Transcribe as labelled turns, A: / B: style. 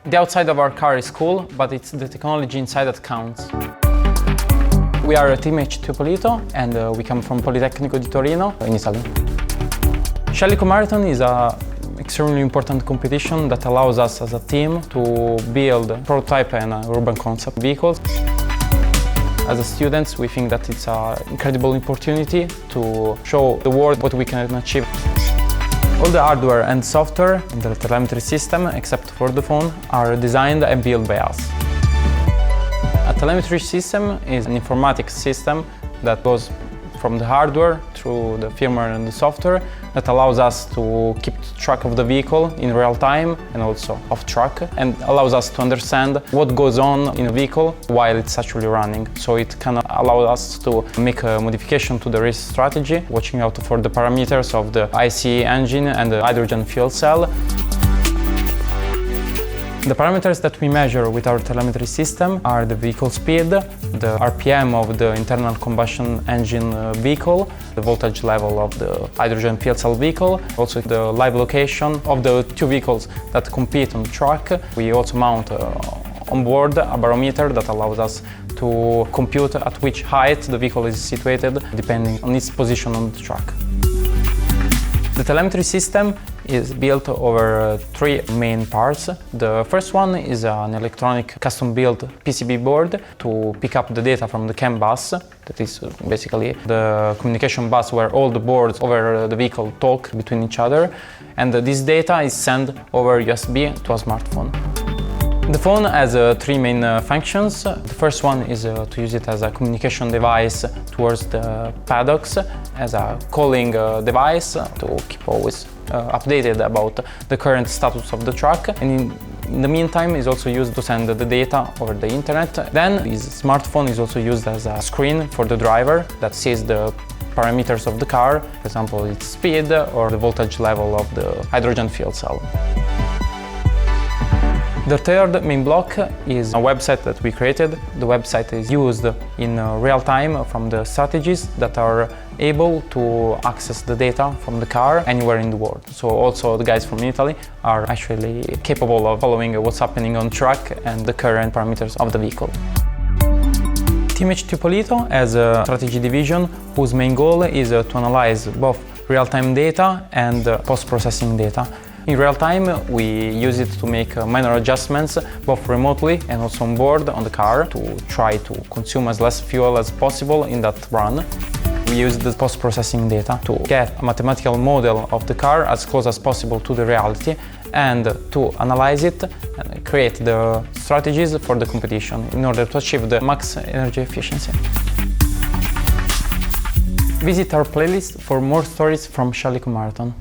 A: The outside of our car is cool, but it's the technology inside that counts. We are a team H2Polito and we come from Politecnico di Torino in Italy. H2 Marathon is an extremely important competition that allows us as a team to build, prototype and urban concept vehicles. As students, we think that it's an incredible opportunity to show the world what we can achieve. All the hardware and software in the telemetry system, except for the phone, are designed and built by us. A telemetry system is an informatics system that goes from the hardware through the firmware and the software that allows us to keep track of the vehicle in real time and also off track, and allows us to understand what goes on in a vehicle while it's actually running. So it can allow us to make a modification to the race strategy, watching out for the parameters of the ICE engine and the hydrogen fuel cell. The parameters that we measure with our telemetry system are the vehicle speed, the RPM of the internal combustion engine vehicle, the voltage level of the hydrogen fuel cell vehicle, also the live location of the two vehicles that compete on the track. We also mount on board a barometer that allows us to compute at which height the vehicle is situated depending on its position on the track. The telemetry system is built over three main parts. The first one is an electronic custom-built PCB board to pick up the data from the CAN bus. That is basically the communication bus where all the boards over the vehicle talk between each other. And this data is sent over USB to a smartphone. The phone has three main functions. The first one is to use it as a communication device towards the paddocks, as a calling device to keep always updated about the current status of the truck. And in the meantime, is also used to send the data over the internet. Then his smartphone is also used as a screen for the driver that sees the parameters of the car, for example, its speed or the voltage level of the hydrogen fuel cell. The third main block is a website that we created. The website is used in real time from the strategies that are able to access the data from the car anywhere in the world. So also the guys from Italy are actually capable of following what's happening on track and the current parameters of the vehicle. Team H2Polito has a strategy division whose main goal is to analyze both real-time data and post-processing data. In real time, we use it to make minor adjustments, both remotely and also on board on the car, to try to consume as less fuel as possible in that run. We use the post-processing data to get a mathematical model of the car as close as possible to the reality and to analyze it and create the strategies for the competition in order to achieve the max energy efficiency. Visit our playlist for more stories from H2 Marathon.